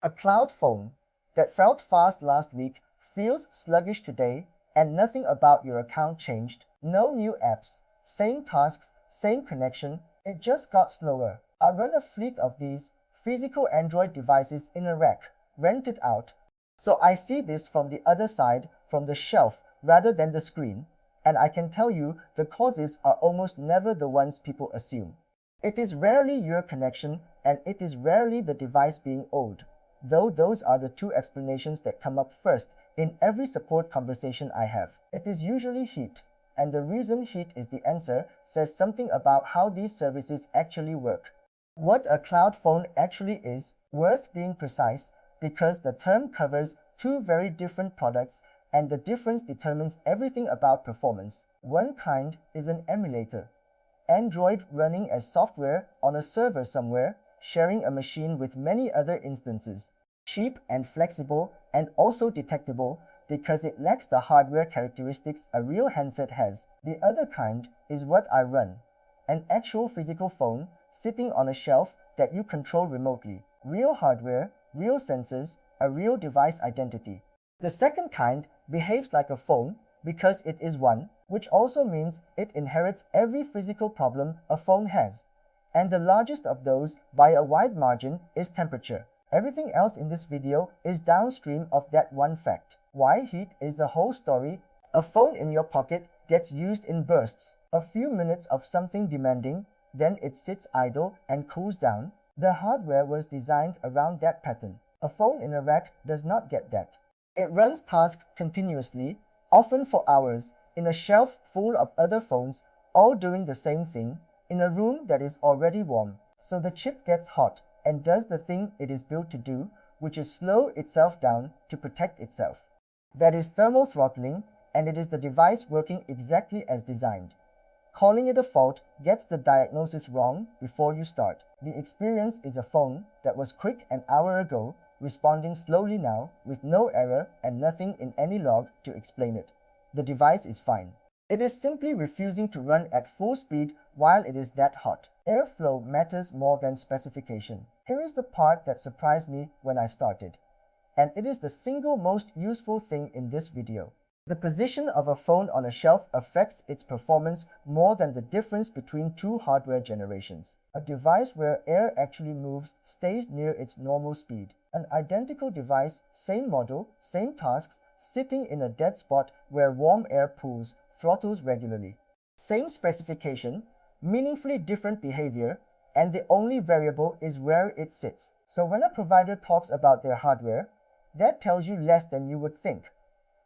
A cloud phone that felt fast last week feels sluggish today, and nothing about your account changed. No new apps, same tasks, same connection, it just got slower. I run a fleet of these physical Android devices in a rack, rented out. So I see this from the other side, from the shelf rather than the screen, and I can tell you the causes are almost never the ones people assume. It is rarely your connection, and it is rarely the device being old, though those are the two explanations that come up first in every support conversation I have. It is usually heat, and the reason heat is the answer says something about how these services actually work. What a cloud phone actually is worth being precise, because the term covers two very different products and the difference determines everything about performance. One kind is an emulator, Android running as software on a server somewhere, sharing a machine with many other instances. Cheap and flexible, and also detectable because it lacks the hardware characteristics a real handset has. The other kind is what I run, an actual physical phone sitting on a shelf that you control remotely. Real hardware, real sensors, a real device identity. The second kind behaves like a phone because it is one, which also means it inherits every physical problem a phone has. And the largest of those, by a wide margin, is temperature. Everything else in this video is downstream of that one fact. Why heat is the whole story. A phone in your pocket gets used in bursts. A few minutes of something demanding, then it sits idle and cools down. The hardware was designed around that pattern. A phone in a rack does not get that. It runs tasks continuously, often for hours, in a shelf full of other phones, all doing the same thing, in a room that is already warm. So the chip gets hot and does the thing it is built to do, which is slow itself down to protect itself. That is thermal throttling, and it is the device working exactly as designed. Calling it a fault gets the diagnosis wrong before you start. The experience is a phone that was quick an hour ago, responding slowly now, with no error and nothing in any log to explain it. The device is fine. It is simply refusing to run at full speed while it is that hot. Airflow matters more than specification. Here is the part that surprised me when I started, and it is the single most useful thing in this video. The position of a phone on a shelf affects its performance more than the difference between two hardware generations. A device where air actually moves stays near its normal speed. An identical device, same model, same tasks, sitting in a dead spot where warm air pools, throttles regularly. Same specification, meaningfully different behavior, and the only variable is where it sits. So when a provider talks about their hardware, that tells you less than you would think.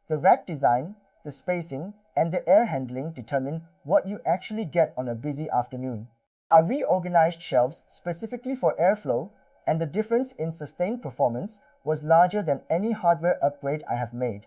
The rack design, the spacing, and the air handling determine what you actually get on a busy afternoon. I reorganized shelves specifically for airflow, and the difference in sustained performance was larger than any hardware upgrade I have made.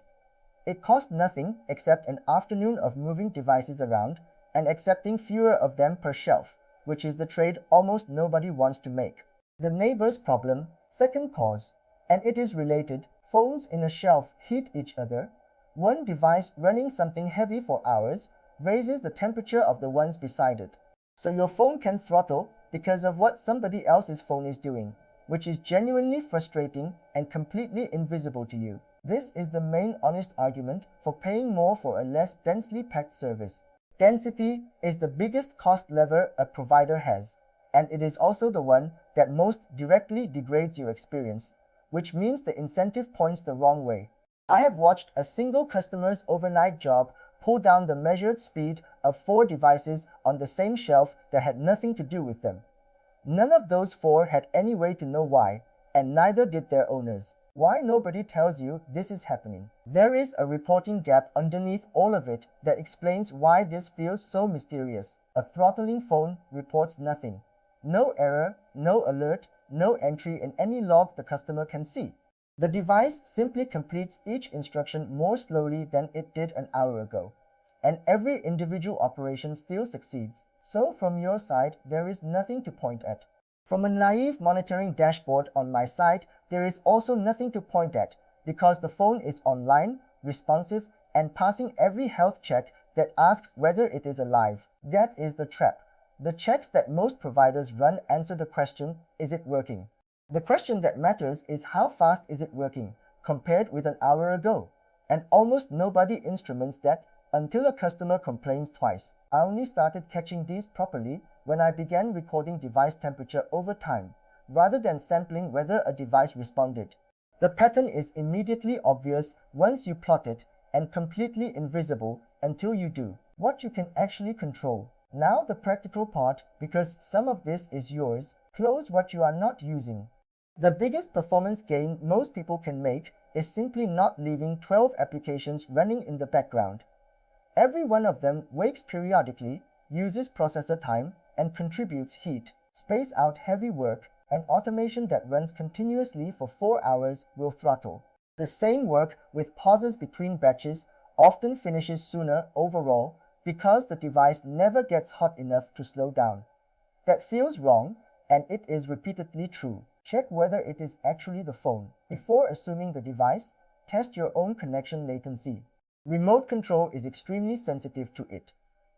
It cost nothing except an afternoon of moving devices around and accepting fewer of them per shelf, which is the trade almost nobody wants to make. The neighbor's problem, second cause, and it is related. Phones in a shelf heat each other. One device running something heavy for hours raises the temperature of the ones beside it. So your phone can throttle because of what somebody else's phone is doing, which is genuinely frustrating and completely invisible to you. This is the main honest argument for paying more for a less densely packed service. Density is the biggest cost lever a provider has, and it is also the one that most directly degrades your experience, which means the incentive points the wrong way. I have watched a single customer's overnight job pull down the measured speed of 4 devices on the same shelf that had nothing to do with them. None of those 4 had any way to know why, and neither did their owners. Why nobody tells you this is happening? There is a reporting gap underneath all of it that explains why this feels so mysterious. A throttling phone reports nothing. No error, no alert, no entry in any log the customer can see. The device simply completes each instruction more slowly than it did an hour ago, and every individual operation still succeeds. So from your side, there is nothing to point at. From a naive monitoring dashboard on my side, there is also nothing to point at because the phone is online, responsive, and passing every health check that asks whether it is alive. That is the trap. The checks that most providers run answer the question, is it working? The question that matters is how fast is it working compared with an hour ago? And almost nobody instruments that until a customer complains twice. I only started catching these properly when I began recording device temperature over time, rather than sampling whether a device responded. The pattern is immediately obvious once you plot it and completely invisible until you do. What you can actually control. Now the practical part, because some of this is yours, close what you are not using. The biggest performance gain most people can make is simply not leaving 12 applications running in the background. Every one of them wakes periodically, uses processor time, and contributes heat. Space out heavy work, and automation that runs continuously for 4 hours will throttle. The same work with pauses between batches often finishes sooner overall because the device never gets hot enough to slow down. That feels wrong, and it is repeatedly true. Check whether it is actually the phone. Before assuming the device, test your own connection latency. Remote control is extremely sensitive to it.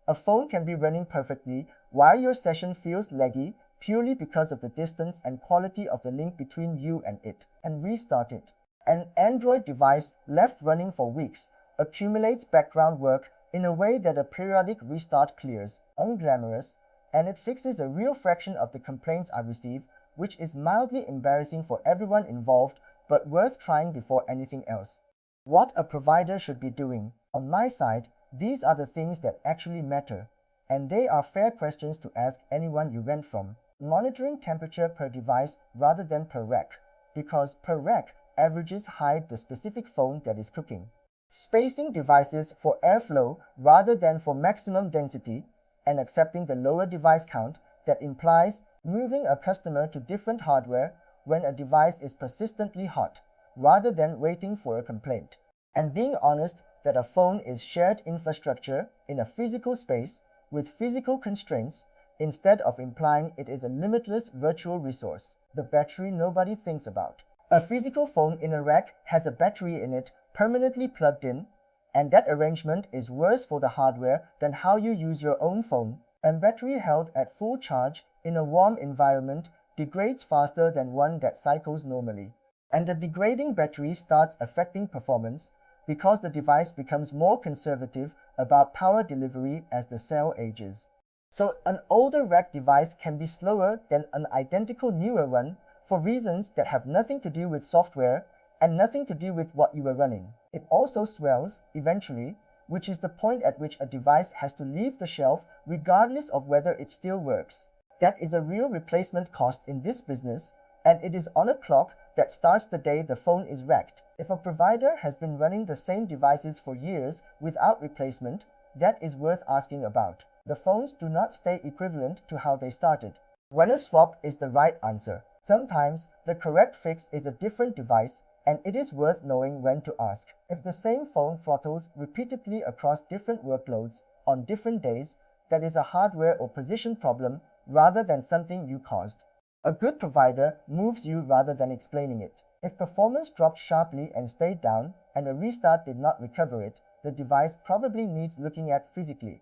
A phone can be running perfectly while your session feels laggy purely because of the distance and quality of the link between you and it, and restart it. An Android device left running for weeks accumulates background work in a way that a periodic restart clears, unglamorous, and it fixes a real fraction of the complaints I receive, which is mildly embarrassing for everyone involved, but worth trying before anything else. What a provider should be doing. On my side, these are the things that actually matter, and they are fair questions to ask anyone you rent from. Monitoring temperature per device rather than per rack, because per rack averages hide the specific phone that is cooking. Spacing devices for airflow rather than for maximum density, and accepting the lower device count that implies moving a customer to different hardware when a device is persistently hot, rather than waiting for a complaint. And being honest that a phone is shared infrastructure in a physical space with physical constraints instead of implying it is a limitless virtual resource. The battery nobody thinks about. A physical phone in a rack has a battery in it permanently plugged in, and that arrangement is worse for the hardware than how you use your own phone. And battery held at full charge in a warm environment degrades faster than one that cycles normally. And the degrading battery starts affecting performance because the device becomes more conservative about power delivery as the cell ages. So an older rack device can be slower than an identical newer one for reasons that have nothing to do with software and nothing to do with what you were running. It also swells eventually, which is the point at which a device has to leave the shelf regardless of whether it still works. That is a real replacement cost in this business, and it is on a clock that starts the day the phone is racked. If a provider has been running the same devices for years without replacement, that is worth asking about. The phones do not stay equivalent to how they started. When a swap is the right answer, sometimes the correct fix is a different device, and it is worth knowing when to ask. If the same phone throttles repeatedly across different workloads on different days, that is a hardware or position problem rather than something you caused. A good provider moves you rather than explaining it. If performance dropped sharply and stayed down, and a restart did not recover it, the device probably needs looking at physically.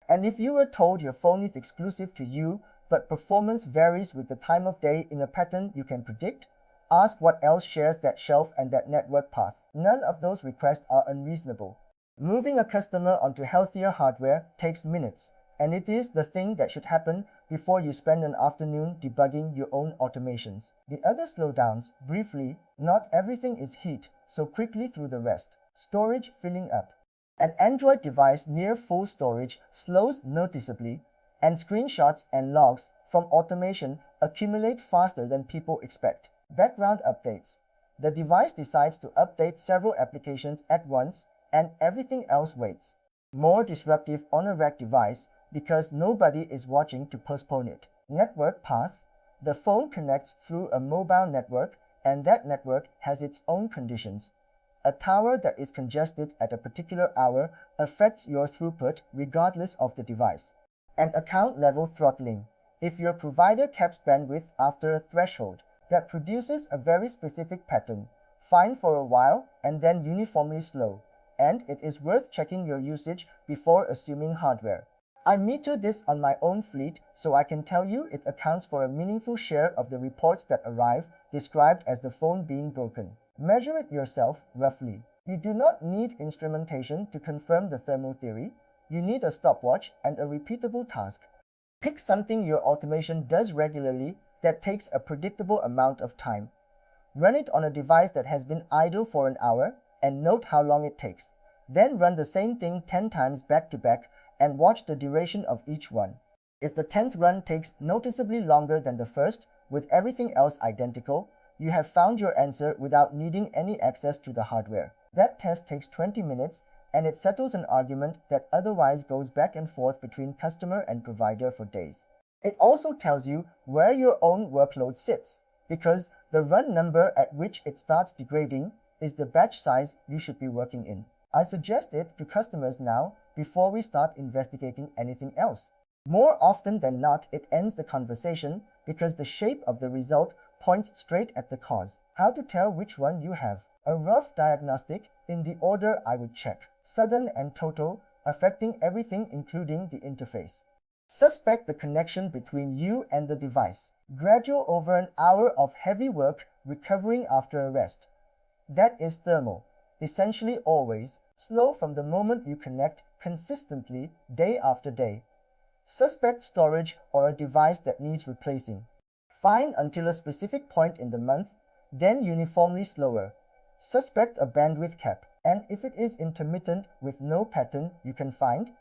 And if you were told your phone is exclusive to you, but performance varies with the time of day in a pattern you can predict, ask what else shares that shelf and that network path. None of those requests are unreasonable. Moving a customer onto healthier hardware takes minutes, and it is the thing that should happen before you spend an afternoon debugging your own automations. The other slowdowns, briefly, not everything is heat, so quickly through the rest. Storage filling up. An Android device near full storage slows noticeably, and screenshots and logs from automation accumulate faster than people expect. Background updates. The device decides to update several applications at once, and everything else waits. More disruptive on a rack device because nobody is watching to postpone it. Network path. The phone connects through a mobile network, and that network has its own conditions. A tower that is congested at a particular hour affects your throughput regardless of the device. And account level throttling. If your provider caps bandwidth after a threshold, that produces a very specific pattern, fine for a while and then uniformly slow, and it is worth checking your usage before assuming hardware. I meter this on my own fleet, so I can tell you it accounts for a meaningful share of the reports that arrive, described as the phone being broken. Measure it yourself, roughly. You do not need instrumentation to confirm the thermal theory. You need a stopwatch and a repeatable task. Pick something your automation does regularly that takes a predictable amount of time. Run it on a device that has been idle for an hour and note how long it takes. Then run the same thing 10 times back to back and watch the duration of each one. If the 10th run takes noticeably longer than the first, with everything else identical, you have found your answer without needing any access to the hardware. That test takes 20 minutes and it settles an argument that otherwise goes back and forth between customer and provider for days. It also tells you where your own workload sits, because the run number at which it starts degrading is the batch size you should be working in. I suggest it to customers now before we start investigating anything else. More often than not, it ends the conversation because the shape of the result points straight at the cause. How to tell which one you have? A rough diagnostic in the order I would check: sudden and total, affecting everything including the interface. Suspect the connection between you and the device. Gradual over an hour of heavy work recovering after a rest. That is thermal. Essentially always slow from the moment you connect consistently day after day. Suspect storage or a device that needs replacing. Fine until a specific point in the month, then uniformly slower. Suspect a bandwidth cap, and if it is intermittent with no pattern you can find,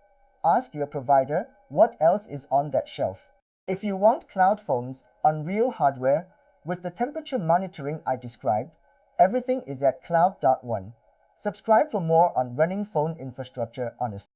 ask your provider what else is on that shelf. If you want cloud phones on real hardware with the temperature monitoring I described, everything is at cloud.one. Subscribe for more on running phone infrastructure honestly.